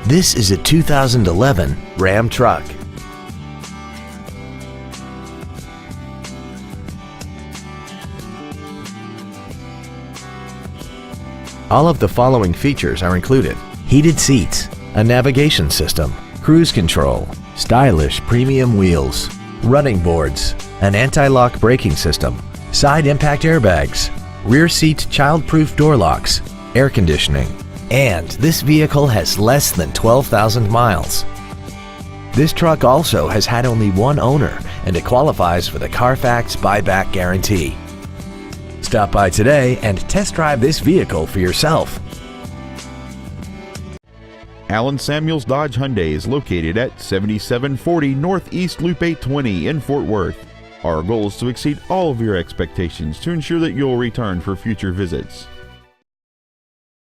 This is a 2011 Ram Truck. All of the following features are included: heated seats, a navigation system, cruise control, stylish premium wheels, running boards, an anti-lock braking system, side impact airbags, rear seat child-proof door locks, air conditioning, and this vehicle has less than 12,000 miles. This truck also has had only one owner and it qualifies for the Carfax buyback guarantee. Stop by today and test drive this vehicle for yourself. Allen Samuels Dodge-Hyundai is located at 7740 Northeast Loop 820 in Fort Worth. Our goal is to exceed all of your expectations to ensure that you'll return for future visits.